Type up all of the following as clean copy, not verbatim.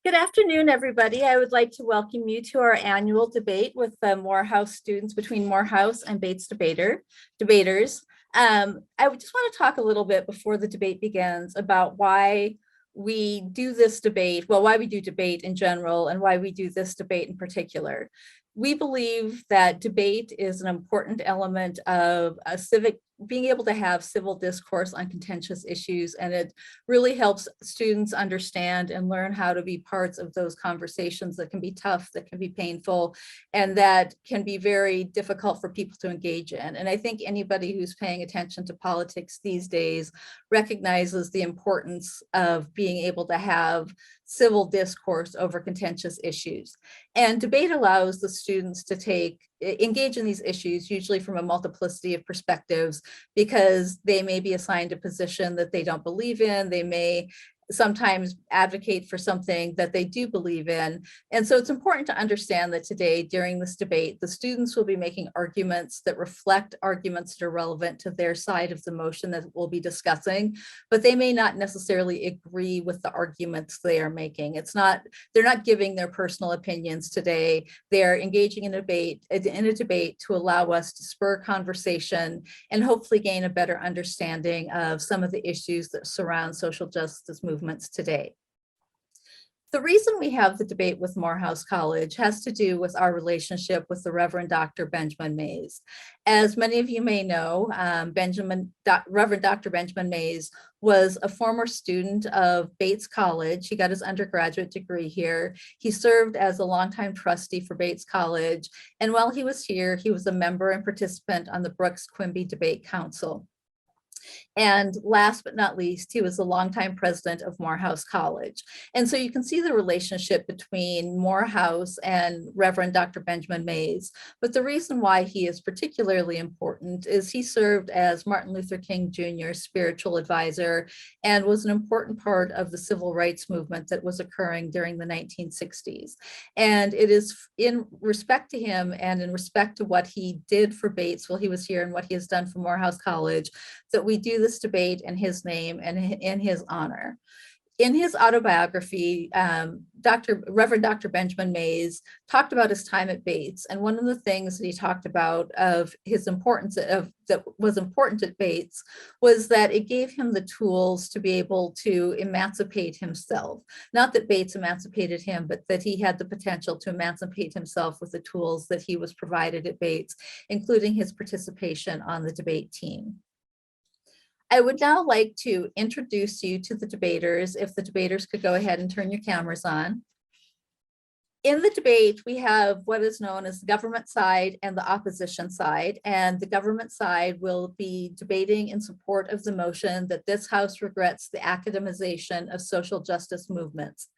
Good afternoon, everybody. I would like to welcome you to our annual debate with the Morehouse students between Morehouse and Bates debaters. I would just want to talk a little bit before the debate begins about why we do this debate, well, why we do debate in general and why we do this debate in particular. We believe that debate is an important element of a being able to have civil discourse on contentious issues, and it really helps students understand and learn how to be parts of those conversations that can be tough, that can be painful, and that can be very difficult for people to engage in. And I think anybody who's paying attention to politics these days recognizes the importance of being able to have civil discourse over contentious issues. And debate allows the students to engage in these issues, usually from a multiplicity of perspectives, because they may be assigned a position that they don't believe in. They may sometimes advocate for something that they do believe in. And so it's important to understand that today, during this debate, the students will be making arguments that reflect arguments that are relevant to their side of the motion that we'll be discussing, but they may not necessarily agree with the arguments they are making. They're not giving their personal opinions today. They're engaging in a debate to allow us to spur conversation and hopefully gain a better understanding of some of the issues that surround social justice movements today. The reason we have the debate with Morehouse College has to do with our relationship with the Reverend Dr. Benjamin Mays. As many of you may know, Reverend Dr. Benjamin Mays was a former student of Bates College. He got his undergraduate degree here. He served as a longtime trustee for Bates College. And while he was here, he was a member and participant on the Brooks-Quimby Debate Council. And last but not least, he was a longtime president of Morehouse College. And so you can see the relationship between Morehouse and Reverend Dr. Benjamin Mays. But the reason why he is particularly important is he served as Martin Luther King Jr.'s spiritual advisor and was an important part of the civil rights movement that was occurring during the 1960s. And it is in respect to him and in respect to what he did for Bates while he was here and what he has done for Morehouse College that we do this debate in his name and in his honor. In his autobiography, Reverend Dr. Benjamin Mays talked about his time at Bates. And one of the things that he talked about of his importance that was important at Bates was that it gave him the tools to be able to emancipate himself. Not that Bates emancipated him, but that he had the potential to emancipate himself with the tools that he was provided at Bates, including his participation on the debate team. I would now like to introduce you to the debaters. If the debaters could go ahead and turn your cameras on. In the debate, we have what is known as the government side and the opposition side. And the government side will be debating in support of the motion that this House regrets the academization of social justice movements.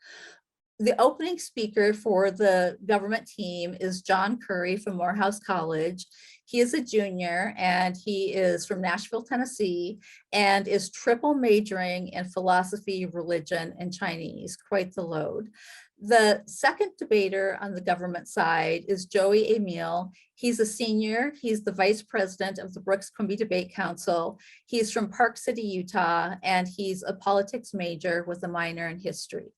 The opening speaker for the government team is John Curry from Morehouse College. He is a junior and he is from Nashville, Tennessee, and is triple majoring in philosophy, religion, and Chinese. Quite the load. The second debater on the government side is Joey Emil. He's a senior. He's the vice president of the Brooks-Quimby Debate Council. He's from Park City, Utah, and he's a politics major with a minor in history.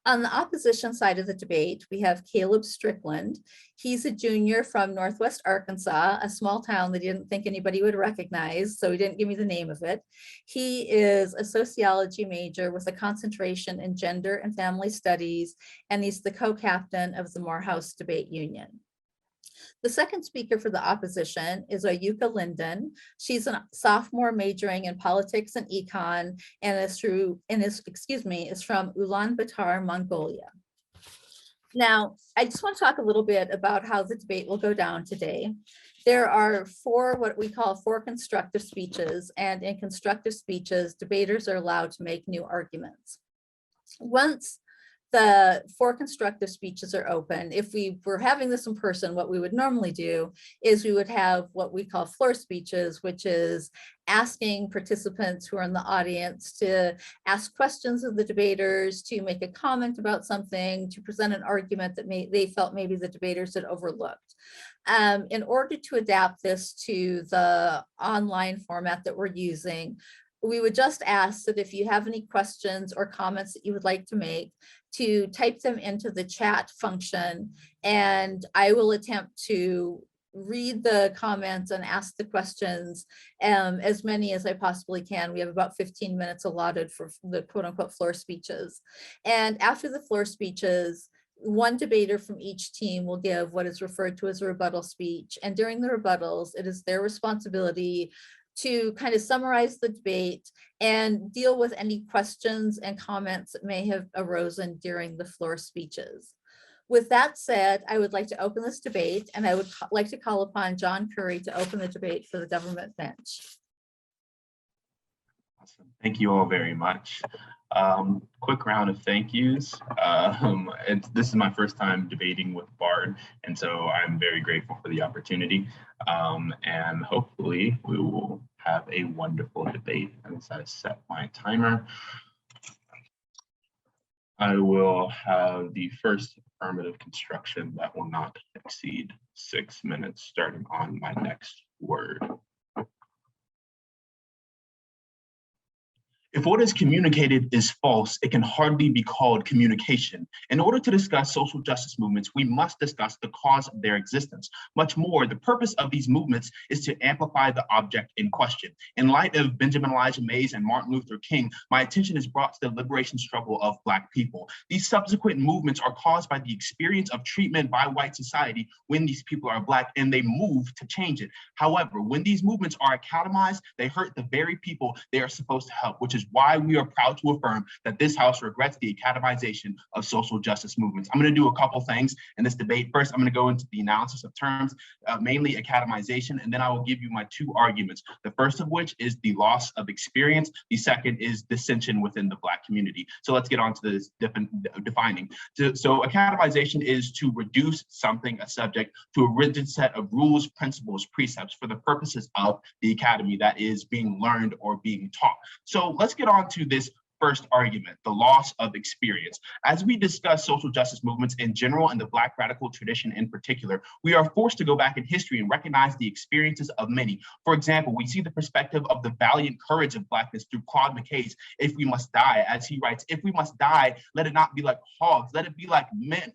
On the opposition side of the debate, we have Caleb Strickland. He's a junior from Northwest Arkansas, a small town that he didn't think anybody would recognize, so he didn't give me the name of it. He is a sociology major with a concentration in gender and family studies, and he's the co-captain of the Morehouse Debate Union. The second speaker for the opposition is Oyuka Linden. She's a sophomore majoring in politics and econ and is from Ulaanbaatar, Mongolia. Now, I just want to talk a little bit about how the debate will go down today. There are what we call four constructive speeches, and in constructive speeches, debaters are allowed to make new arguments. Once the four constructive speeches are open, if we were having this in person, what we would normally do is we would have what we call floor speeches, which is asking participants who are in the audience to ask questions of the debaters, to make a comment about something, to present an argument that they felt maybe the debaters had overlooked. In order to adapt this to the online format that we're using, we would just ask that if you have any questions or comments that you would like to make, to type them into the chat function, and I will attempt to read the comments and ask the questions, as many as I possibly can. We have about 15 minutes allotted for the quote unquote floor speeches. And after the floor speeches, one debater from each team will give what is referred to as a rebuttal speech. And during the rebuttals, it is their responsibility to kind of summarize the debate and deal with any questions and comments that may have arisen during the floor speeches. With that said, I would like to open this debate, and I would like to call upon John Curry to open the debate for the government bench. Awesome. Thank you all very much. Quick round of thank yous. This is my first time debating with Bard, and so I'm very grateful for the opportunity. And hopefully we will have a wonderful debate. As I set my timer, I will have the first affirmative construction that will not exceed 6 minutes, starting on my next word. If what is communicated is false, it can hardly be called communication. In order to discuss social justice movements, we must discuss the cause of their existence. Much more, the purpose of these movements is to amplify the object in question. In light of Benjamin Elijah Mays and Martin Luther King, my attention is brought to the liberation struggle of Black people. These subsequent movements are caused by the experience of treatment by white society when these people are Black, and they move to change it. However, when these movements are academized, they hurt the very people they are supposed to help, which is why we are proud to affirm that this House regrets the academization of social justice movements. I'm going to do a couple things in this debate. First, I'm going to go into the analysis of terms, mainly academization, and then I will give you my two arguments. The first of which is the loss of experience. The second is dissension within the Black community. So let's get on to this defining. So academization is to reduce something, a subject, to a rigid set of rules, principles, precepts for the purposes of the academy that is being learned or being taught. So let's get on to this first argument, the loss of experience. As we discuss social justice movements in general and the Black radical tradition in particular, we are forced to go back in history and recognize the experiences of many. For example, we see the perspective of the valiant courage of Blackness through Claude McKay's If We Must Die, as he writes, if we must die, let it not be like hogs, let it be like men.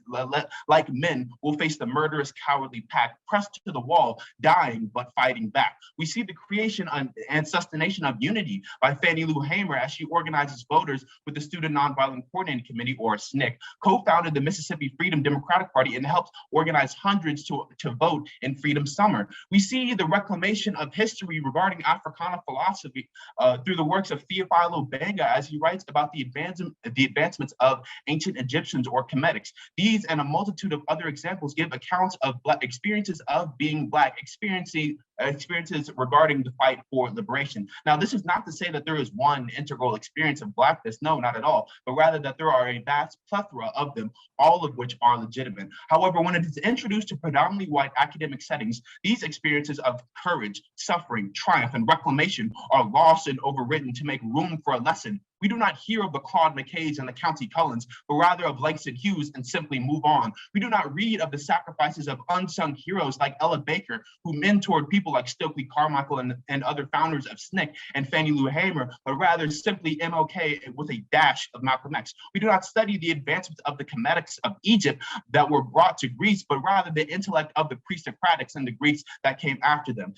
Like men will face the murderous, cowardly pack, pressed to the wall, dying but fighting back. We see the creation and sustentation of unity by Fannie Lou Hamer as she organizes voters with the Student Nonviolent Coordinating Committee, or SNCC, co-founded the Mississippi Freedom Democratic Party, and helped organize hundreds to vote in Freedom Summer. We see the reclamation of history regarding Africana philosophy through the works of Theophilo Banga, as he writes about the advancements of ancient Egyptians or Kemetics. These and a multitude of other examples give accounts of Black experiences of being Black, experiences regarding the fight for liberation. Now, this is not to say that there is one integral experience of Blackness, no, not at all, but rather that there are a vast plethora of them, all of which are legitimate. However, when it is introduced to predominantly white academic settings, these experiences of courage, suffering, triumph, and reclamation are lost and overwritten to make room for a lesson. We do not hear of the Claude McKays and the County Cullens, but rather of Langston Hughes, and simply move on. We do not read of the sacrifices of unsung heroes like Ella Baker, who mentored people like Stokely Carmichael and other founders of SNCC and Fannie Lou Hamer, but rather simply MLK with a dash of Malcolm X. We do not study the advancements of the Kemetics of Egypt that were brought to Greece, but rather the intellect of the pre-Socratics and the Greeks that came after them.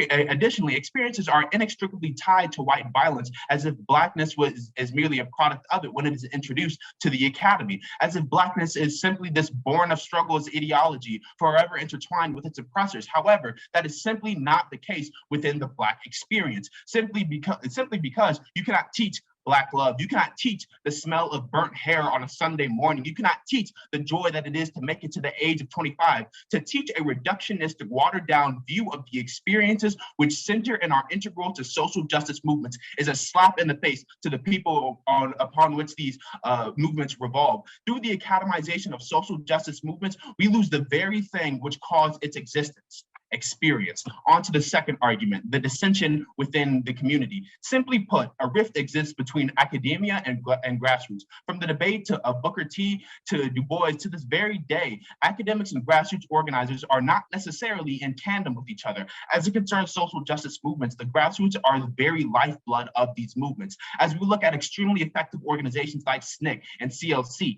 Additionally, experiences are inextricably tied to white violence, as if Blackness is merely a product of it when it is introduced to the academy, as if Blackness is simply this born of struggles ideology forever intertwined with its oppressors. However, that is simply not the case within the Black experience, simply because you cannot teach Black love. You cannot teach the smell of burnt hair on a Sunday morning. You cannot teach the joy that it is to make it to the age of 25. To teach a reductionistic, watered down view of the experiences which center and are integral to social justice movements is a slap in the face to the people upon which these movements revolve. Through the academization of social justice movements, we lose the very thing which caused its existence. experience. On to the second argument, the dissension within the community. Simply put, a rift exists between academia and grassroots. From the debate of Booker T to Du Bois to this very day, academics and grassroots organizers are not necessarily in tandem with each other. As it concerns social justice movements, the grassroots are the very lifeblood of these movements. As we look at extremely effective organizations like SNCC and SCLC,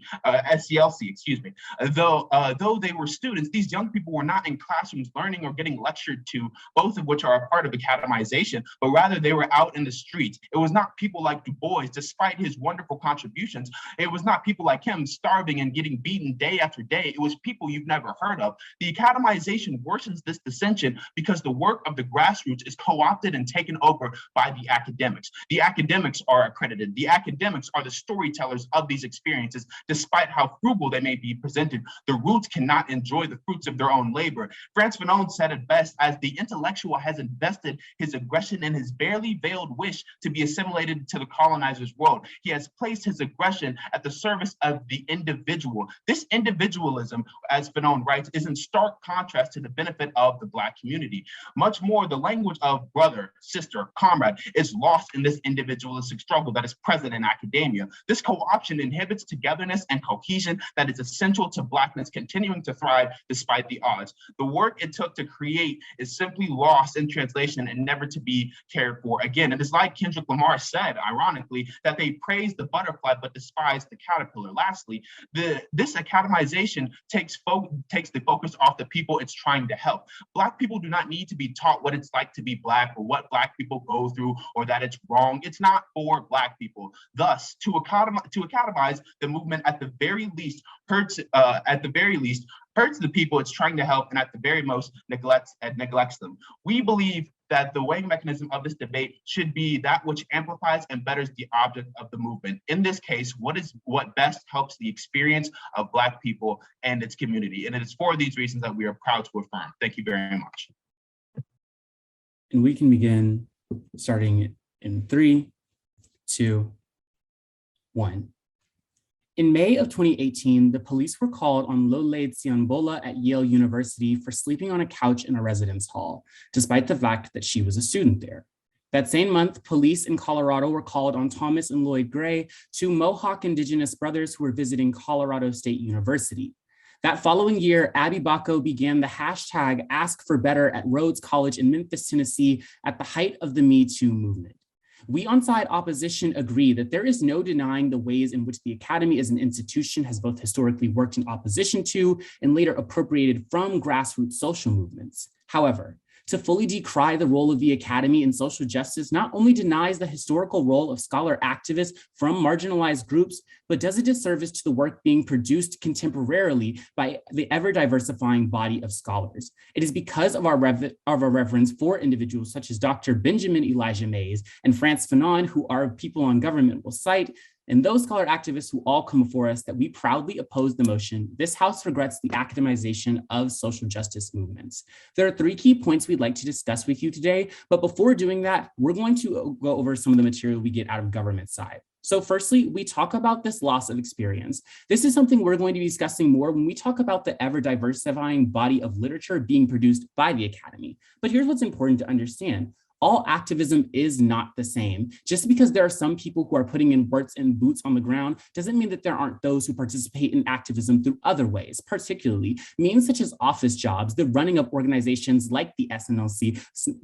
though they were students, these young people were not in classrooms learning or getting lectured to, both of which are a part of academization, but rather they were out in the streets. It was not people like Du Bois, despite his wonderful contributions, it was not people like him starving and getting beaten day after day. It was people you've never heard of. The academization worsens this dissension because the work of the grassroots is co-opted and taken over by the academics. The academics are accredited. The academics are the storytellers of these experiences, despite how frugal they may be presented. The roots cannot enjoy the fruits of their own labor. Frantz Fanon said it best, as the intellectual has invested his aggression in his barely veiled wish to be assimilated to the colonizer's world. He has placed his aggression at the service of the individual. This individualism, as Fanon writes, is in stark contrast to the benefit of the Black community. Much more, the language of brother, sister, comrade is lost in this individualistic struggle that is present in academia. This co-option inhibits togetherness and cohesion that is essential to Blackness continuing to thrive despite the odds. The work it took to create is simply lost in translation and never to be cared for again. It is like Kendrick Lamar said, ironically, that they praise the butterfly but despise the caterpillar. Lastly, this academization takes the focus off the people it's trying to help. Black people do not need to be taught what it's like to be Black or what Black people go through or that it's wrong. It's not for Black people. Thus, to academize the movement at the very least hurts the people it's trying to help, and at the very most neglects them. We believe that the weighing mechanism of this debate should be that which amplifies and betters the object of the movement. In this case, what best helps the experience of Black people and its community. And it is for these reasons that we are proud to affirm. Thank you very much. And we can begin starting in 3, 2, 1. In May of 2018, the police were called on Lolade Sianbola at Yale University for sleeping on a couch in a residence hall, despite the fact that she was a student there. That same month, police in Colorado were called on Thomas and Lloyd Gray, two Mohawk Indigenous brothers who were visiting Colorado State University. That following year, Abby Bacco began the hashtag Ask for Better at Rhodes College in Memphis, Tennessee, at the height of the Me Too movement. We on side opposition agree that there is no denying the ways in which the academy as an institution has both historically worked in opposition to and later appropriated from grassroots social movements. However, to fully decry the role of the academy in social justice not only denies the historical role of scholar activists from marginalized groups, but does a disservice to the work being produced contemporarily by the ever-diversifying body of scholars. It is because of our reverence for individuals such as Dr. Benjamin Elijah Mays and Frantz Fanon, who our People on Government will cite, and those scholar activists who all come before us, that we proudly oppose the motion. This House regrets the academization of social justice movements. There are 3 key points we'd like to discuss with you today, but before doing that, we're going to go over some of the material we get out of government side. So firstly, we talk about this loss of experience. This is something we're going to be discussing more when we talk about the ever-diversifying body of literature being produced by the academy. But here's what's important to understand. All activism is not the same. Just because there are some people who are putting in work and boots on the ground doesn't mean that there aren't those who participate in activism through other ways, particularly means such as office jobs. The running of organizations like the SNLC,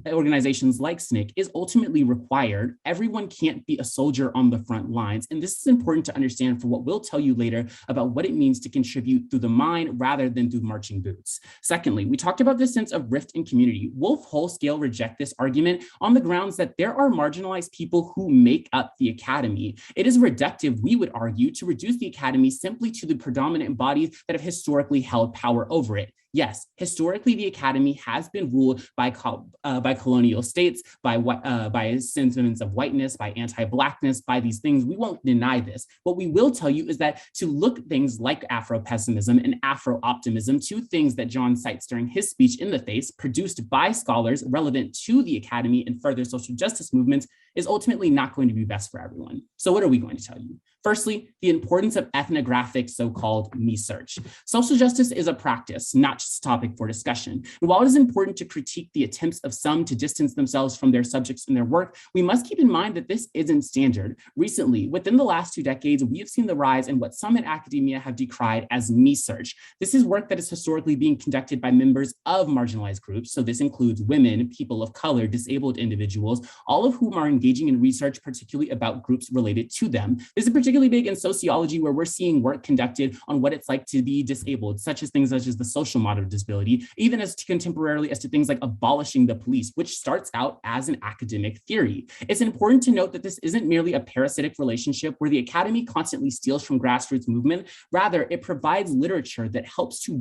organizations like SNCC is ultimately required. Everyone can't be a soldier on the front lines. And this is important to understand for what we'll tell you later about what it means to contribute through the mind rather than through marching boots. Secondly, we talked about the sense of rift in community. Wolf wholesale reject this argument on the grounds that there are marginalized people who make up the academy. It is reductive, we would argue, to reduce the academy simply to the predominant bodies that have historically held power over it. Yes, historically, the academy has been ruled by colonial states, by sentiments of whiteness, by anti-Blackness, by these things. We won't deny this. What we will tell you is that to look at things like Afro-pessimism and Afro-optimism, 2 things that John cites during his speech in the face, produced by scholars relevant to the academy and further social justice movements, is ultimately not going to be best for everyone. So what are we going to tell you? Firstly, the importance of ethnographic so-called me-search. Social justice is a practice, not just a topic for discussion. And while it is important to critique the attempts of some to distance themselves from their subjects and their work, we must keep in mind that this isn't standard. Recently, within the last 2 decades, we have seen the rise in what some in academia have decried as me-search. This is work that is historically being conducted by members of marginalized groups. So this includes women, people of color, disabled individuals, all of whom are engaging in research, particularly about groups related to them. This is particularly big in sociology, where we're seeing work conducted on what it's like to be disabled, things such as the social model of disability, even as contemporarily as to things like abolishing the police, which starts out as an academic theory. It's important to note that this isn't merely a parasitic relationship where the academy constantly steals from grassroots movement. Rather, it provides literature that helps to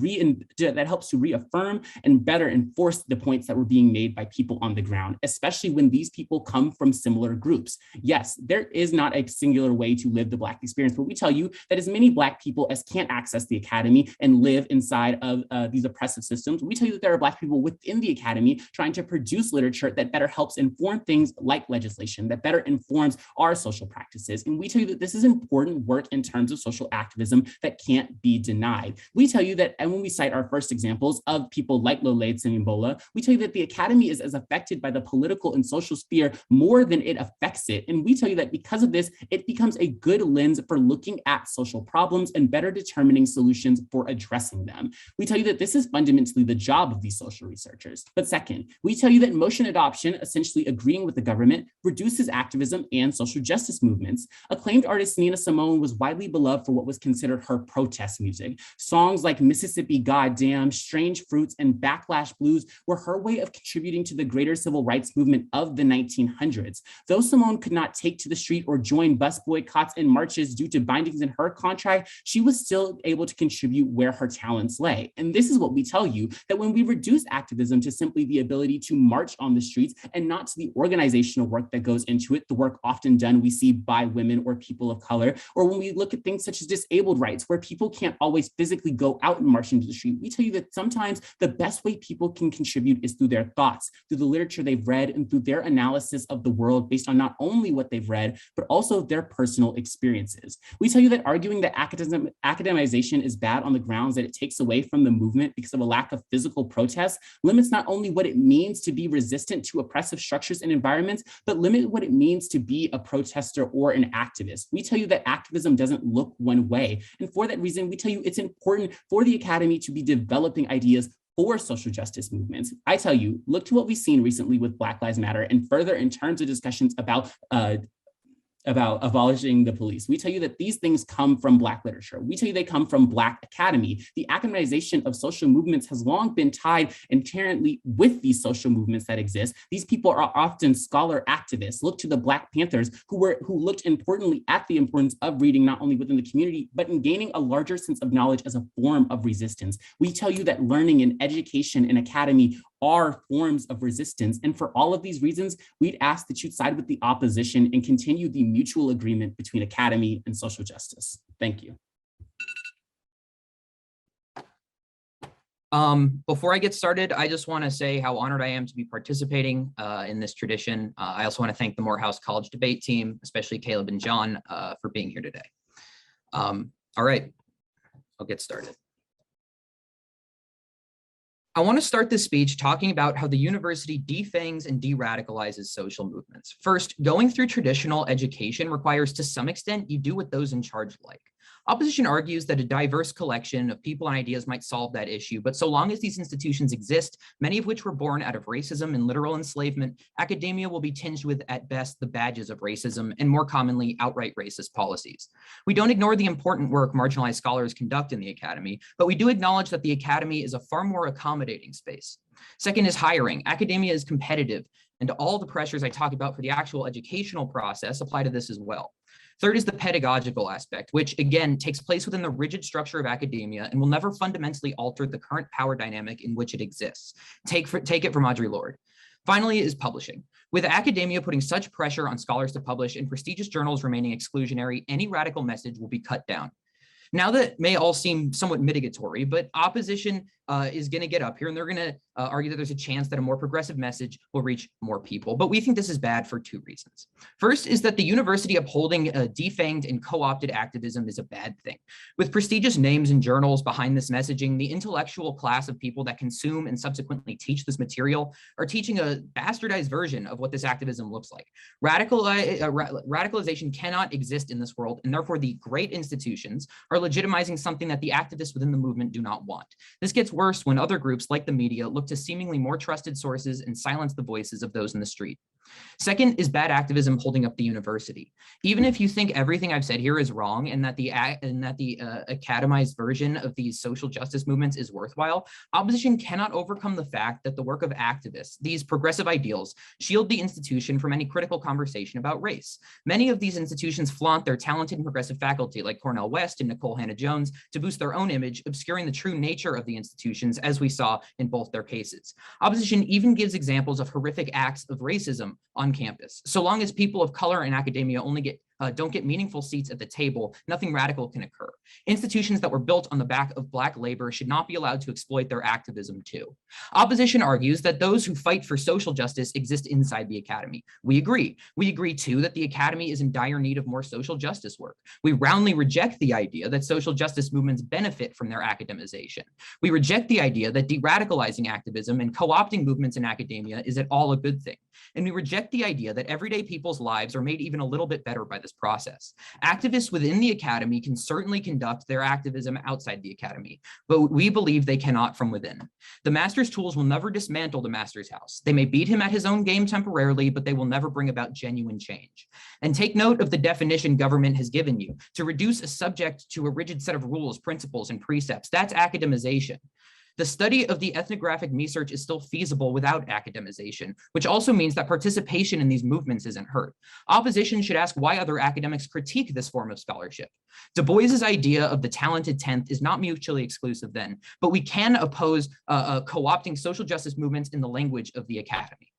reaffirm and better enforce the points that were being made by people on the ground, especially when these people come from similar groups. Yes, there is not a singular way to live the Black experience, but we tell you that as many Black people as can't access the academy and live inside of these oppressive systems, we tell you that there are Black people within the academy trying to produce literature that better helps inform things like legislation, that better informs our social practices. And we tell you that this is important work in terms of social activism that can't be denied. We tell you that, and when we cite our first examples of people like Lole Tsimbola, we tell you that the academy is as affected by the political and social sphere more than it affects it. And we tell you that because of this, it becomes a good lens for looking at social problems and better determining solutions for addressing them. We tell you that this is fundamentally the job of these social researchers. But second, we tell you that motion adoption, essentially agreeing with the government, reduces activism and social justice movements. Acclaimed artist Nina Simone was widely beloved for what was considered her protest music. Songs like Mississippi Goddamn, Strange Fruits, and Backlash Blues were her way of contributing to the greater civil rights movement of the 1900s. Though Simone could not take to the street or join bus boycotts and marches due to bindings in her contract, she was still able to contribute where her talents lay. And this is what we tell you, that when we reduce activism to simply the ability to march on the streets and not to the organizational work that goes into it, the work often done we see by women or people of color, or when we look at things such as disabled rights, where people can't always physically go out and march into the street, we tell you that sometimes the best way people can contribute is through their thoughts, through the literature they've read, and through their analysis of the world based on not only what they've read, but also their personal experiences. We tell you that arguing that academization is bad on the grounds that it takes away from the movement because of a lack of physical protest limits not only what it means to be resistant to oppressive structures and environments, but limit what it means to be a protester or an activist. We tell you that activism doesn't look one way. And for that reason, we tell you it's important for the academy to be developing ideas for social justice movements. I tell you, look to what we've seen recently with Black Lives Matter and further in terms of discussions about abolishing the police. We tell you that these things come from Black literature. We tell you they come from Black academy. The academization of social movements has long been tied inherently with these social movements that exist. These people are often scholar activists. Look to the Black Panthers who looked importantly at the importance of reading, not only within the community, but in gaining a larger sense of knowledge as a form of resistance. We tell you that learning and education and academy are forms of resistance. And for all of these reasons, we'd ask that you side with the opposition and continue the mutual agreement between academy and social justice. Thank you. Before I get started, I just want to say how honored I am to be participating in this tradition. I also want to thank the Morehouse College debate team, especially Caleb and John, for being here today. All right, I'll get started. I want to start this speech talking about how the university defangs and de-radicalizes social movements. First, going through traditional education requires, to some extent, you do what those in charge like. Opposition argues that a diverse collection of people and ideas might solve that issue, but so long as these institutions exist, many of which were born out of racism and literal enslavement, academia will be tinged with, at best, the badges of racism and more commonly, outright racist policies. We don't ignore the important work marginalized scholars conduct in the academy, but we do acknowledge that the academy is a far more accommodating space. Second is hiring. Academia is competitive, and all the pressures I talk about for the actual educational process apply to this as well. Third is the pedagogical aspect, which again takes place within the rigid structure of academia and will never fundamentally alter the current power dynamic in which it exists. Take it from Audre Lorde. Finally is publishing. With academia putting such pressure on scholars to publish and prestigious journals remaining exclusionary, any radical message will be cut down. Now that may all seem somewhat mitigatory, but opposition is going to get up here and they're going to argue that there's a chance that a more progressive message will reach more people. But we think this is bad for two reasons. First is that the university upholding defanged and co-opted activism is a bad thing. With prestigious names and journals behind this messaging, the intellectual class of people that consume and subsequently teach this material are teaching a bastardized version of what this activism looks like. Radicalization cannot exist in this world, and therefore the great institutions are legitimizing something that the activists within the movement do not want. This gets worse when other groups like the media look to seemingly more trusted sources and silence the voices of those in the street. Second is bad activism holding up the university. Even if you think everything I've said here is wrong and that the academized version of these social justice movements is worthwhile, opposition cannot overcome the fact that the work of activists, these progressive ideals, shield the institution from any critical conversation about race. Many of these institutions flaunt their talented and progressive faculty like Cornell West and Nicole Hannah-Jones to boost their own image, obscuring the true nature of the institutions, as we saw in both their cases. Opposition even gives examples of horrific acts of racism on campus. So long as people of color in academia only don't get meaningful seats at the table, nothing radical can occur. Institutions that were built on the back of Black labor should not be allowed to exploit their activism too. Opposition argues that those who fight for social justice exist inside the academy. We agree. We agree too that the academy is in dire need of more social justice work. We roundly reject the idea that social justice movements benefit from their academization. We reject the idea that de-radicalizing activism and co-opting movements in academia is at all a good thing. And we reject the idea that everyday people's lives are made even a little bit better by this process. Activists within the academy can certainly conduct their activism outside the academy, but we believe they cannot from within. The master's tools will never dismantle the master's house. They may beat him at his own game temporarily, but they will never bring about genuine change. And take note of the definition government has given you: to reduce a subject to a rigid set of rules, principles, and precepts. That's academization. The study of the ethnographic research is still feasible without academization, which also means that participation in these movements isn't hurt. Opposition should ask why other academics critique this form of scholarship. Du Bois's idea of the talented 10th is not mutually exclusive then, but we can oppose co-opting social justice movements in the language of the academy.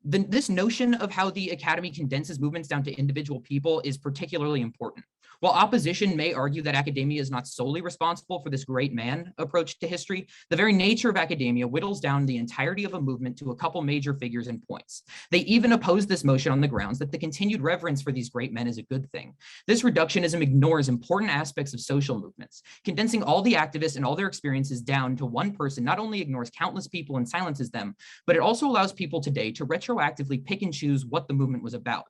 This notion of how the academy condenses movements down to individual people is particularly important. While opposition may argue that academia is not solely responsible for this great man approach to history, the very nature of academia whittles down the entirety of a movement to a couple major figures and points. They even oppose this motion on the grounds that the continued reverence for these great men is a good thing. This reductionism ignores important aspects of social movements. Condensing all the activists and all their experiences down to one person not only ignores countless people and silences them, but it also allows people today to retroactively pick and choose what the movement was about.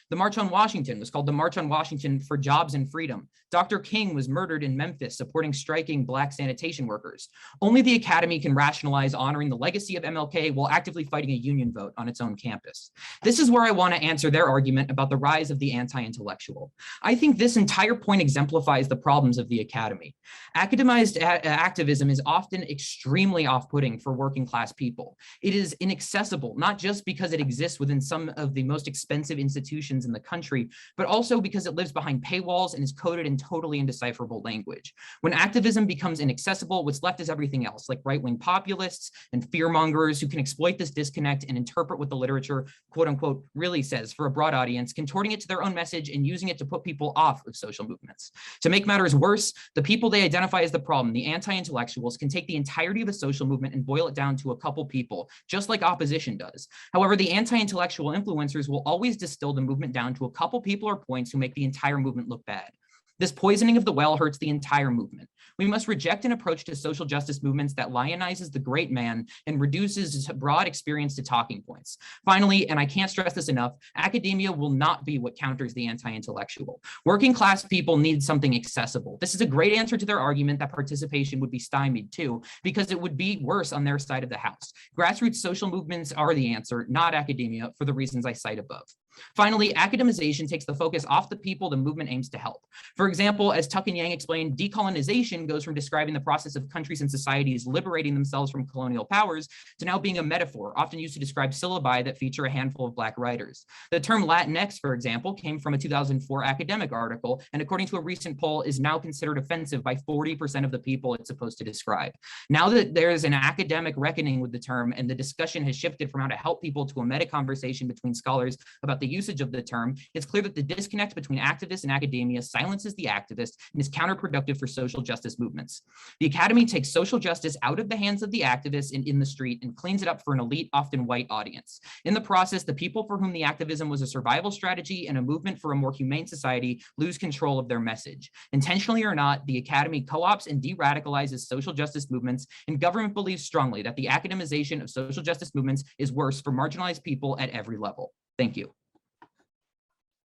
The March on Washington was called the March on Washington for Jobs and Freedom. Dr. King was murdered in Memphis supporting striking Black sanitation workers. Only the academy can rationalize honoring the legacy of MLK while actively fighting a union vote on its own campus. This is where I want to answer their argument about the rise of the anti-intellectual. I think this entire point exemplifies the problems of the academy. Academized activism is often extremely off-putting for working class people. It is inaccessible, not just because it exists within some of the most expensive institutions in the country, but also because it lives behind paywalls and is coded in totally indecipherable language. When activism becomes inaccessible, what's left is everything else, like right-wing populists and fearmongers who can exploit this disconnect and interpret what the literature, quote unquote, really says for a broad audience, contorting it to their own message and using it to put people off of social movements. To make matters worse, the people they identify as the problem, the anti-intellectuals, can take the entirety of a social movement and boil it down to a couple people, just like opposition does. However, the anti-intellectual influencers will always distill the movement down to a couple people or points who make the entire movement look bad. This poisoning of the well hurts the entire movement. We must reject an approach to social justice movements that lionizes the great man and reduces broad experience to talking points. Finally, and I can't stress this enough, academia will not be what counters the anti-intellectual. Working class people need something accessible. This is a great answer to their argument that participation would be stymied too, because it would be worse on their side of the house. Grassroots social movements are the answer, not academia, for the reasons I cite above. Finally, academization takes the focus off the people the movement aims to help. For example, as Tuck and Yang explained, decolonization goes from describing the process of countries and societies liberating themselves from colonial powers to now being a metaphor, often used to describe syllabi that feature a handful of Black writers. The term Latinx, for example, came from a 2004 academic article, and according to a recent poll, is now considered offensive by 40% of the people it's supposed to describe. Now that there's an academic reckoning with the term and the discussion has shifted from how to help people to a meta conversation between scholars about the usage of the term, it's clear that the disconnect between activists and academia silences the activist and is counterproductive for social justice movements. The academy takes social justice out of the hands of the activists and in the street and cleans it up for an elite, often white audience. In the process, the people for whom the activism was a survival strategy and a movement for a more humane society lose control of their message. Intentionally or not, the academy co-ops and de-radicalizes social justice movements, and government believes strongly that the academization of social justice movements is worse for marginalized people at every level. Thank you.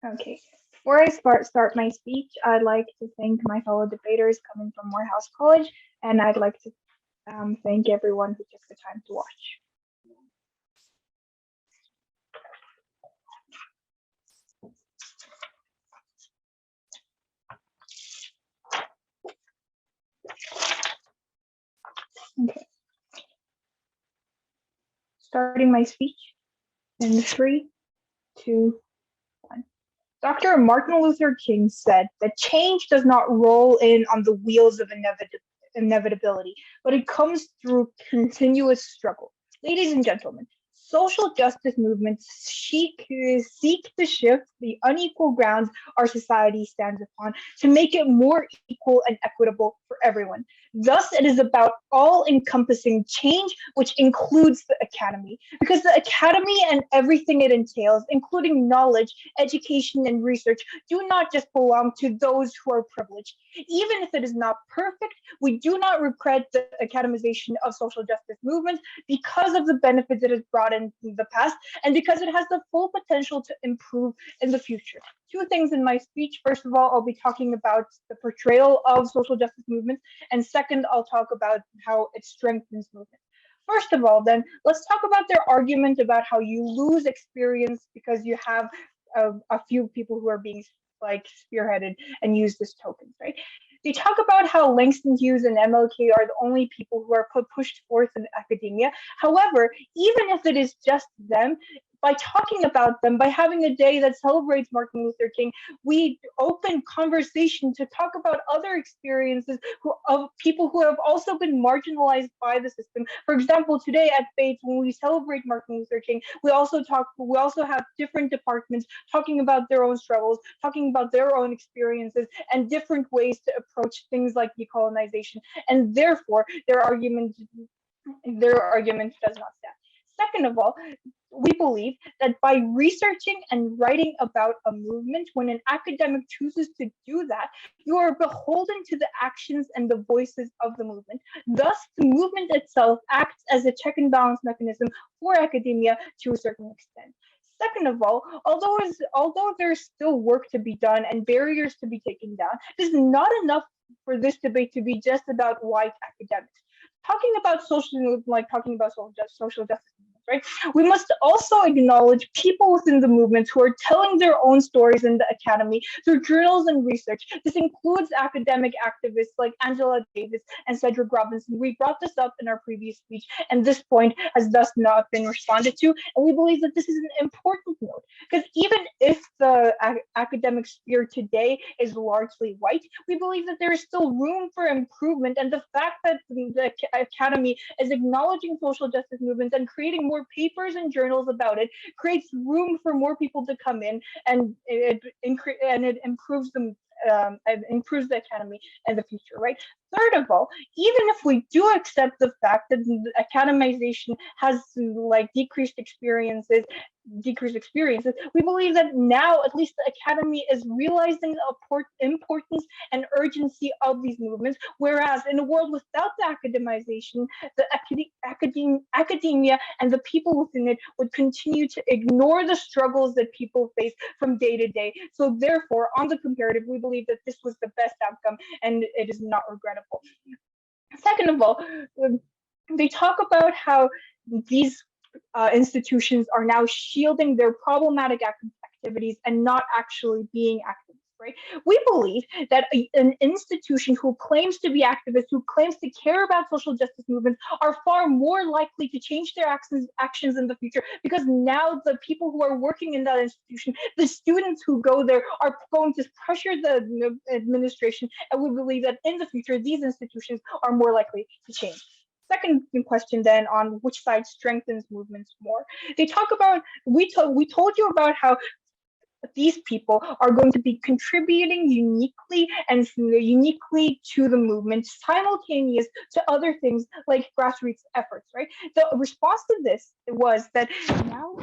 Okay, before I start my speech, I'd like to thank my fellow debaters coming from Morehouse College, and I'd like to thank everyone who took the time to watch. Okay. Starting my speech in 3, 2, 1. Dr. Martin Luther King said that change does not roll in on the wheels of inevitability, but it comes through continuous struggle. Ladies and gentlemen, social justice movements seek to shift the unequal grounds our society stands upon to make it more equal and equitable for everyone. Thus, it is about all-encompassing change, which includes the academy, because the academy and everything it entails, including knowledge, education, and research, do not just belong to those who are privileged. Even if it is not perfect, we do not regret the academization of social justice movements because of the benefits it has brought in the past, and because it has the full potential to improve in the future. 2 things in my speech. First of all, I'll be talking about the portrayal of social justice movements, and second, I'll talk about how it strengthens movement. First of all, then, let's talk about their argument about how you lose experience because you have a few people who are being like spearheaded and use this tokens, right? They talk about how Langston Hughes and MLK are the only people who are pushed forth in academia. However, even if it is just them, by talking about them, by having a day that celebrates Martin Luther King, we open conversation to talk about other experiences of people who have also been marginalized by the system. For example, today at Bates, when we celebrate Martin Luther King, we also have different departments talking about their own struggles, talking about their own experiences, and different ways to approach things like decolonization. And therefore, their argument does not stand. Second of all, we believe that by researching and writing about a movement, when an academic chooses to do that, you are beholden to the actions and the voices of the movement. Thus, the movement itself acts as a check and balance mechanism for academia to a certain extent. Second of all, although there's still work to be done and barriers to be taken down, it is not enough for this debate to be just about white academics. Talking about social justice movements, right? We must also acknowledge people within the movements who are telling their own stories in the academy through journals and research. This includes academic activists like Angela Davis and Cedric Robinson. We brought this up in our previous speech, and this point has thus not been responded to. And we believe that this is an important note, because even if the academic sphere today is largely white, we believe that there is still room for improvement. And the fact that the academy is acknowledging social justice movements and creating more papers and journals about it creates room for more people to come in, and it improves the academy in the future, right? Third of all, even if we do accept the fact that the academization has decreased experiences, we believe that now at least the academy is realizing the importance and urgency of these movements, whereas in a world without the academization, the academia and the people within it would continue to ignore the struggles that people face from day to day. So therefore, on the comparative, we believe that this was the best outcome and it is not regrettable. Second of all, they talk about how these institutions are now shielding their problematic activities and not actually being activists, right? We believe that an institution who claims to be activists, who claims to care about social justice movements, are far more likely to change their actions in the future, because now the people who are working in that institution, the students who go there, are going to pressure the administration, and we believe that in the future, these institutions are more likely to change. Second question then, on which side strengthens movements more. They talk about, we told you about how these people are going to be contributing uniquely to the movement, simultaneous to other things like grassroots efforts, right? The response to this was that now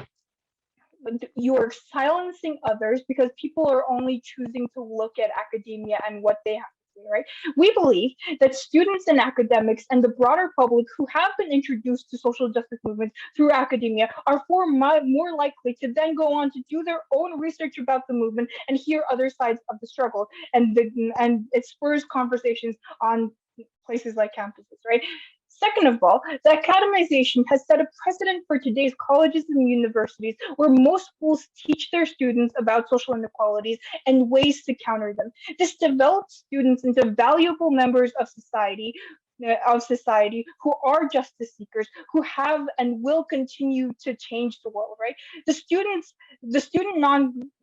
you're silencing others because people are only choosing to look at academia and what they have to say, right? We believe that students and academics and the broader public who have been introduced to social justice movements through academia are more likely to then go on to do their own research about the movement and hear other sides of the struggle. And it spurs conversations on places like campuses, right? Second of all, the academization has set a precedent for today's colleges and universities where most schools teach their students about social inequalities and ways to counter them. This develops students into valuable members of society who are justice seekers, who have and will continue to change the world, right? The student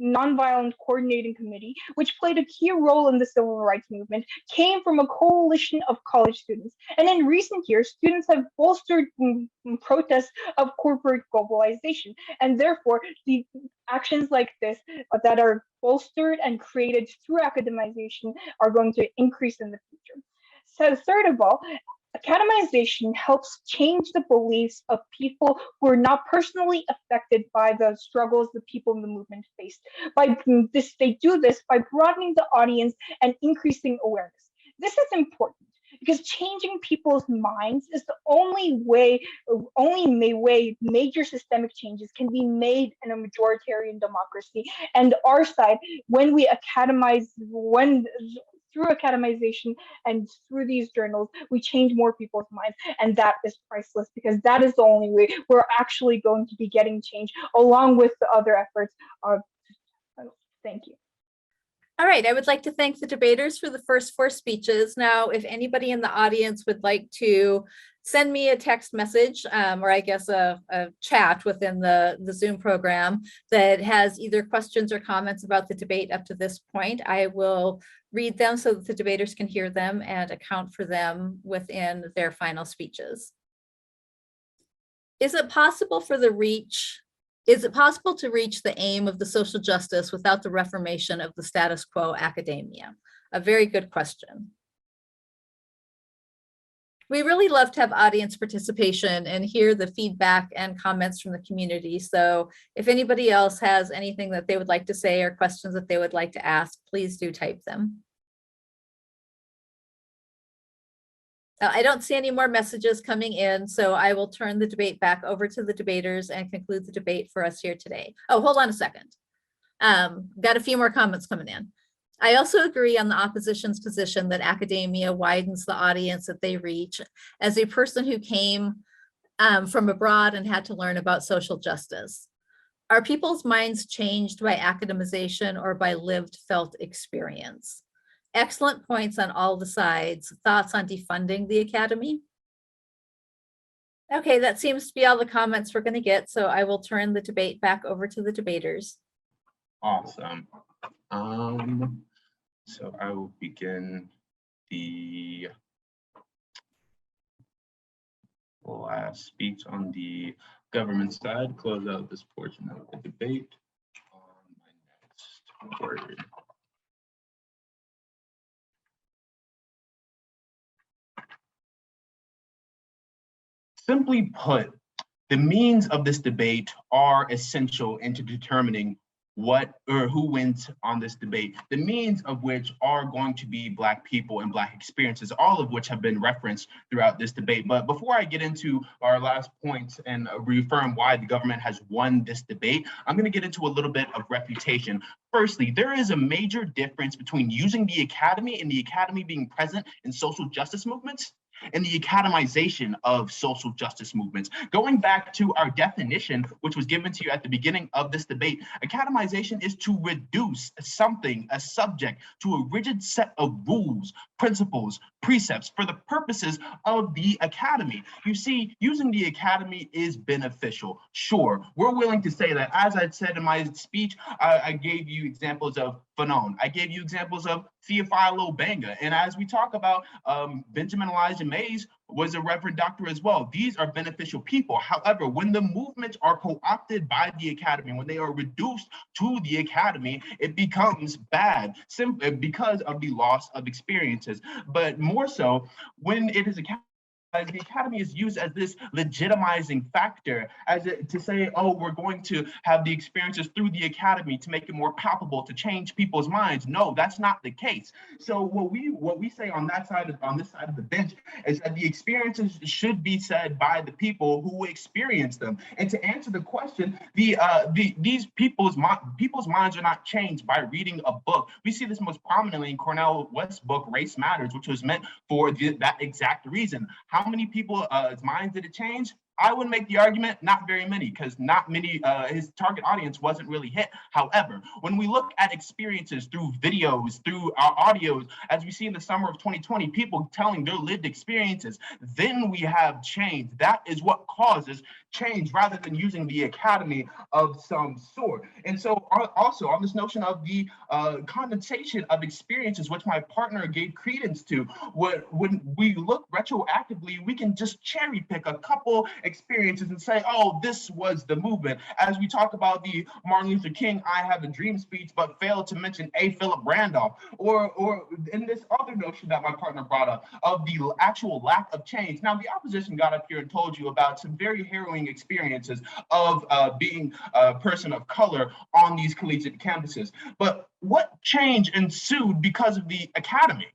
nonviolent coordinating committee, which played a key role in the civil rights movement, came from a coalition of college students. And in recent years, students have bolstered protests of corporate globalization. And therefore, the actions like this that are bolstered and created through academization are going to increase in the future. So third of all, academization helps change the beliefs of people who are not personally affected by the struggles the people in the movement faced. They do this by broadening the audience and increasing awareness. This is important because changing people's minds is the only way major systemic changes can be made in a majoritarian democracy. And our side, when we through academization and through these journals, we change more people's minds, and that is priceless because that is the only way we're actually going to be getting change along with the other efforts. Thank you. All right, I would like to thank the debaters for the first 4 speeches. Now, if anybody in the audience would like to send me a text message or I guess a chat within the Zoom program that has either questions or comments about the debate up to this point, I will read them so that the debaters can hear them and account for them within their final speeches. Is it possible to reach the aim of the social justice without the reformation of the status quo academia? A very good question. We really love to have audience participation and hear the feedback and comments from the community. So if anybody else has anything that they would like to say or questions that they would like to ask, please do type them. I don't see any more messages coming in, so I will turn the debate back over to the debaters and conclude the debate for us here today. Oh, hold on a second. Got a few more comments coming in. I also agree on the opposition's position that academia widens the audience that they reach. As a person who came from abroad and had to learn about social justice, are people's minds changed by academization or by lived felt experience? Excellent points on all the sides. Thoughts on defunding the academy? Okay, that seems to be all the comments we're going to get, so I will turn the debate back over to the debaters. Awesome. So I will begin the last speech on the government side, close out this portion of the debate on my next word. Simply put, the means of this debate are essential into determining what or who wins on this debate, the means of which are going to be Black people and Black experiences, all of which have been referenced throughout this debate. But before I get into our last points and reaffirm why the government has won this debate, I'm going to get into a little bit of refutation. Firstly, there is a major difference between using the academy and the academy being present in social justice movements and the academization of social justice movements. Going back to our definition, which was given to you at the beginning of this debate, academization is to reduce something, a subject, to a rigid set of rules, principles, precepts for the purposes of the academy. You see, using the academy is beneficial. Sure, we're willing to say that. As I said in my speech, I gave you examples of Fanon. I gave you examples of Theophilo Banga. And as we talk about, Benjamin Elijah Mays was a Reverend Doctor as well. These are beneficial people. However, when the movements are co-opted by the academy, when they are reduced to the academy, it becomes bad simply because of the loss of experiences. But more so, when it is the academy is used as this legitimizing factor, to say, oh, we're going to have the experiences through the academy to make it more palpable, to change people's minds. No, that's not the case. So what we say on this side of the bench is that the experiences should be said by the people who experience them. And to answer the question, these people's minds are not changed by reading a book. We see this most prominently in Cornel West's book, Race Matters, which was meant for that exact reason. How many people's minds did it change? I would make the argument, not very many, because not many, his target audience wasn't really hit. However, when we look at experiences through videos, through our audios, as we see in the summer of 2020, people telling their lived experiences, then we have change. That is what causes change, rather than using the academy of some sort. And so also on this notion of the condensation of experiences, which my partner gave credence to, when we look retroactively, we can just cherry pick a couple experiences and say, oh, this was the movement. As we talk about the Martin Luther King I Have a Dream speech, but failed to mention A. Philip Randolph, or in this other notion that my partner brought up of the actual lack of change. Now, the opposition got up here and told you about some very harrowing experiences of being a person of color on these collegiate campuses. But what change ensued because of the academy?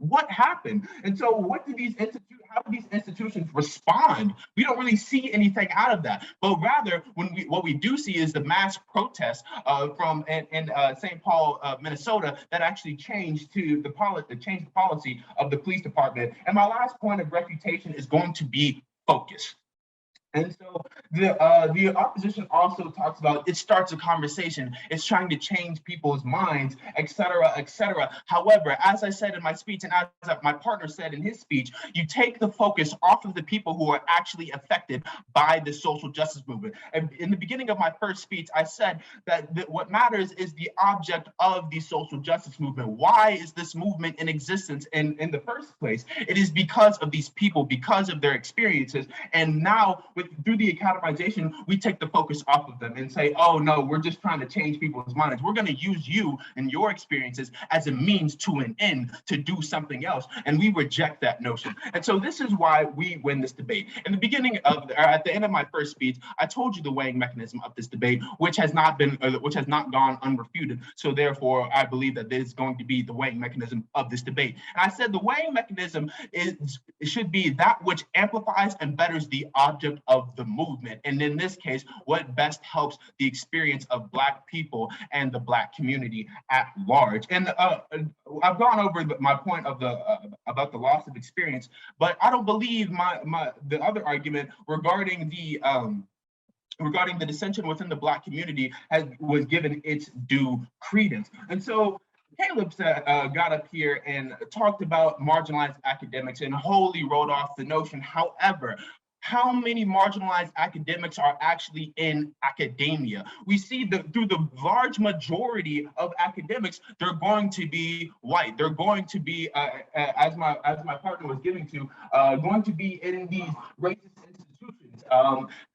What happened? And so how do these institutions respond? We don't really see anything out of that, but rather what we do see is the mass protest from St. Paul, Minnesota, that actually changed the policy of the police department. And my last point of refutation is going to be focus. And so the opposition also talks about, it starts a conversation, it's trying to change people's minds, et cetera, et cetera. However, as I said in my speech, and as my partner said in his speech, you take the focus off of the people who are actually affected by the social justice movement. And in the beginning of my first speech, I said that what matters is the object of the social justice movement. Why is this movement in existence in the first place? It is because of these people, because of their experiences. And now, through the academization, we take the focus off of them and say, oh no, we're just trying to change people's minds. We're going to use you and your experiences as a means to an end to do something else. And we reject that notion. And so this is why we win this debate. In the beginning at the end of my first speech, I told you the weighing mechanism of this debate, which has not gone unrefuted. So therefore, I believe that this is going to be the weighing mechanism of this debate. And I said the weighing mechanism should be that which amplifies and betters the object of the movement. And in this case, what best helps the experience of Black people and the Black community at large. And I've gone over my point of about the loss of experience, but I don't believe the other argument regarding the dissension within the Black community was given its due credence. And so Caleb got up here and talked about marginalized academics and wholly wrote off the notion. However, how many marginalized academics are actually in academia? We see through the large majority of academics, they're going to be white. They're going to be, as my partner was giving to, going to be in these racist institutions.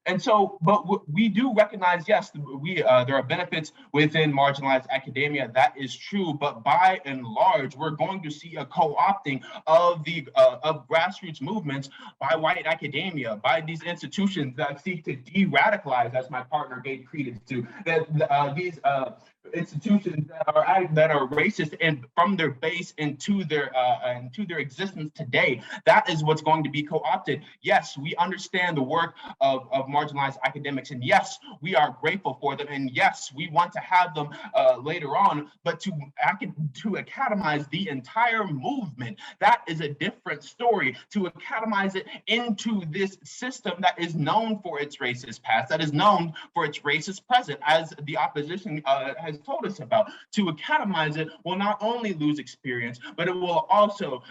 And so, but we do recognize, yes, there are benefits within marginalized academia. That is true, but by and large, we're going to see a co-opting of grassroots movements by white academia, by these institutions that seek to de-radicalize, as my partner gave credence to, that these institutions that are racist and from their base into their existence today. That is what's going to be co-opted. Yes, we understand the work of marginalized academics, and yes, we are grateful for them, and yes, we want to have them later on, but to academize the entire movement, that is a different story. To academize it into this system that is known for its racist past, that is known for its racist present, as the opposition has told us about. To academize it will not only lose experience, but it will also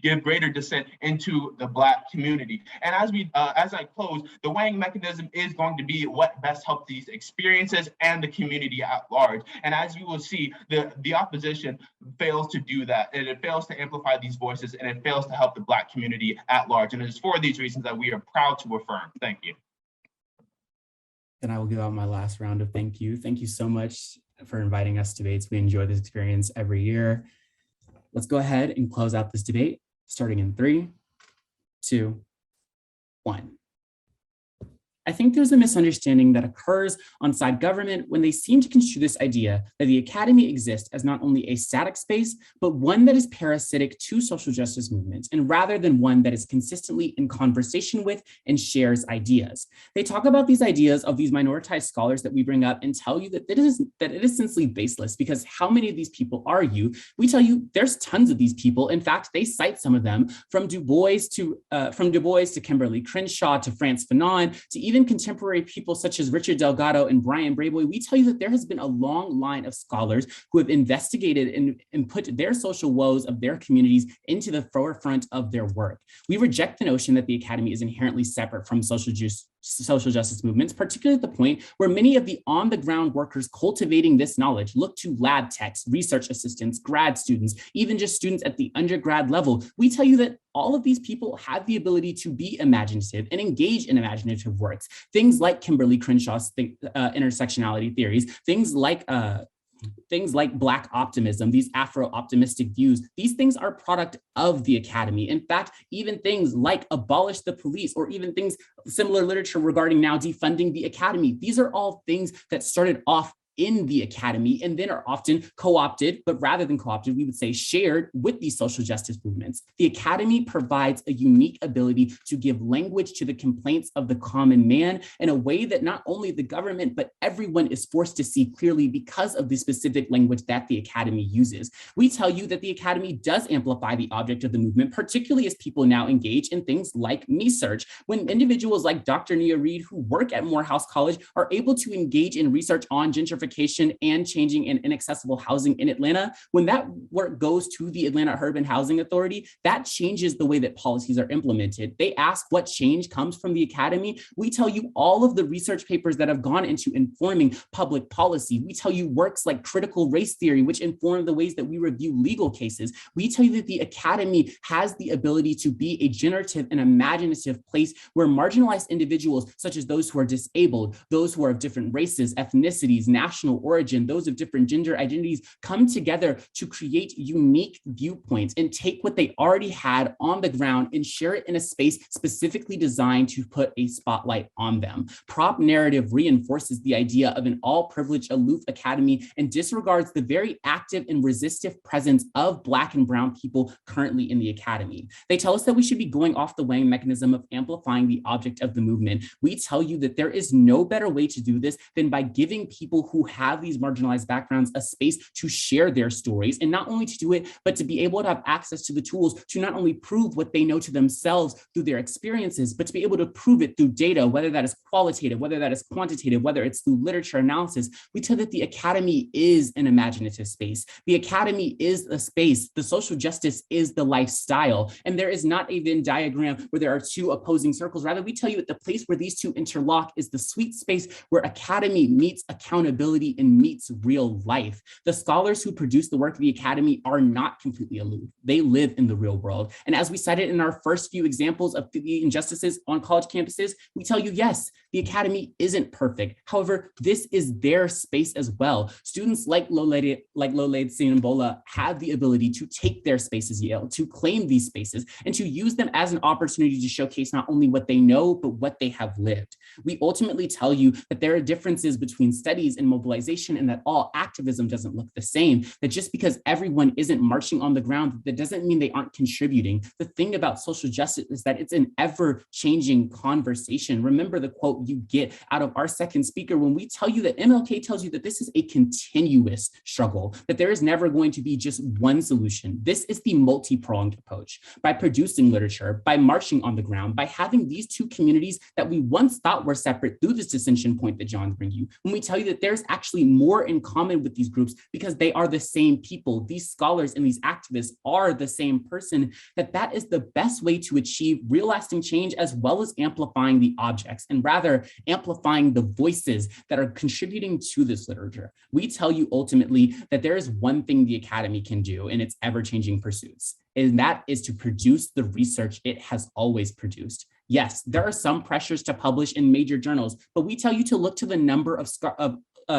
give greater dissent into the Black community. And as I close, the weighing mechanism is going to be what best helps these experiences and the community at large. And as you will see, the opposition fails to do that, and it fails to amplify these voices, and it fails to help the Black community at large. And it is for these reasons that we are proud to affirm. Thank you. And I will give out my last round of thank you. Thank you so much for inviting us to Bates. We enjoy this experience every year. Let's go ahead and close out this debate, starting in 3, 2, 1. I think there's a misunderstanding that occurs on side government when they seem to construe this idea that the academy exists as not only a static space, but one that is parasitic to social justice movements, and rather than one that is consistently in conversation with and shares ideas. They talk about these ideas of these minoritized scholars that we bring up and tell you that it is essentially baseless, because how many of these people are you? We tell you there's tons of these people. In fact, they cite some of them from Du Bois to Kimberly Crenshaw to Frantz Fanon to even contemporary people such as Richard Delgado and Brian Brayboy. We tell you that there has been a long line of scholars who have investigated and put their social woes of their communities into the forefront of their work. We reject the notion that the academy is inherently separate from social justice movements, particularly at the point where many of the on-the-ground workers cultivating this knowledge look to lab techs, research assistants, grad students, even just students at the undergrad level. We tell you that all of these people have the ability to be imaginative and engage in imaginative works. Things like Kimberly Crenshaw's intersectionality theories, things like Black optimism, these Afro-optimistic views, these things are a product of the academy. In fact, even things like abolish the police, or even things, similar literature regarding now defunding the academy, these are all things that started off in the academy and then are often co-opted, but rather than co-opted, we would say shared with these social justice movements. The academy provides a unique ability to give language to the complaints of the common man in a way that not only the government, but everyone is forced to see clearly because of the specific language that the academy uses. We tell you that the academy does amplify the object of the movement, particularly as people now engage in things like research. When individuals like Dr. Nia Reed, who work at Morehouse College, are able to engage in research on gentrification and changing in inaccessible housing in Atlanta, when that work goes to the Atlanta Urban Housing Authority, that changes the way that policies are implemented. They ask what change comes from the academy. We tell you all of the research papers that have gone into informing public policy. We tell you works like critical race theory, which inform the ways that we review legal cases. We tell you that the academy has the ability to be a generative and imaginative place where marginalized individuals, such as those who are disabled, those who are of different races, ethnicities, national origin, those of different gender identities, come together to create unique viewpoints and take what they already had on the ground and share it in a space specifically designed to put a spotlight on them. Prop narrative reinforces the idea of an all-privileged, aloof academy and disregards the very active and resistive presence of Black and brown people currently in the academy. They tell us that we should be going off the weighing mechanism of amplifying the object of the movement. We tell you that there is no better way to do this than by giving people who have these marginalized backgrounds a space to share their stories, and not only to do it, but to be able to have access to the tools to not only prove what they know to themselves through their experiences, but to be able to prove it through data, whether that is qualitative, whether that is quantitative, whether it's through literature analysis. We tell that the academy is an imaginative space. The academy is a space. The social justice is the lifestyle. And there is not a Venn diagram where there are two opposing circles. Rather, we tell you that the place where these two interlock is the sweet space where academy meets accountability and meets real life. The scholars who produce the work of the academy are not completely aloof. They live in the real world. And as we cited in our first few examples of the injustices on college campuses, we tell you, yes, the academy isn't perfect. However, this is their space as well. Students like Lolade Sinambola have the ability to take their spaces, Yale, to claim these spaces, and to use them as an opportunity to showcase not only what they know, but what they have lived. We ultimately tell you that there are differences between studies and mobilization, and that all activism doesn't look the same, that just because everyone isn't marching on the ground, that doesn't mean they aren't contributing. The thing about social justice is that it's an ever-changing conversation. Remember the quote you get out of our second speaker when we tell you that MLK tells you that this is a continuous struggle, that there is never going to be just one solution. This is the multi-pronged approach. By producing literature, by marching on the ground, by having these two communities that we once thought were separate through this dissension point that John's bringing you, when we tell you that there's actually more in common with these groups because they are the same people. These scholars and these activists are the same person, that is the best way to achieve real lasting change, as well as amplifying the objects and rather amplifying the voices that are contributing to this literature. We tell you ultimately that there is one thing the Academy can do in its ever-changing pursuits, and that is to produce the research it has always produced. Yes, there are some pressures to publish in major journals, but we tell you to look to the number of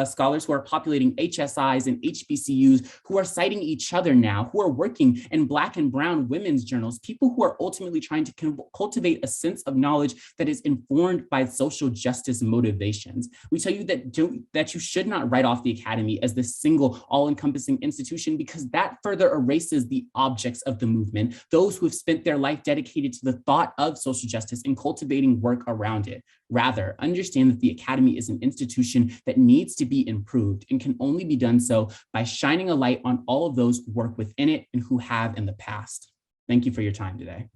scholars who are populating HSIs and HBCUs, who are citing each other now, who are working in Black and Brown women's journals, people who are ultimately trying to cultivate a sense of knowledge that is informed by social justice motivations. We tell you that you should not write off the Academy as this single all-encompassing institution, because that further erases the objects of the movement, those who have spent their life dedicated to the thought of social justice and cultivating work around it. Rather, understand that the Academy is an institution that needs to be improved and can only be done so by shining a light on all of those who work within it and who have in the past. Thank you for your time today.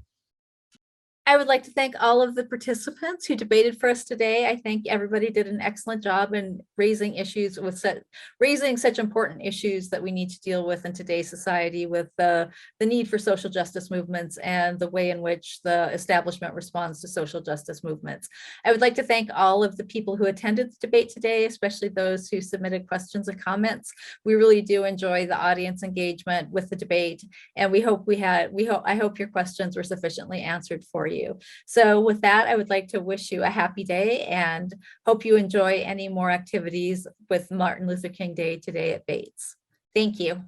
I would like to thank all of the participants who debated for us today. I think everybody did an excellent job in raising such important issues that we need to deal with in today's society, with the need for social justice movements and the way in which the establishment responds to social justice movements. I would like to thank all of the people who attended the debate today, especially those who submitted questions and comments. We really do enjoy the audience engagement with the debate, and I hope your questions were sufficiently answered for you. So with that, I would like to wish you a happy day and hope you enjoy any more activities with Martin Luther King Day today at Bates. Thank you.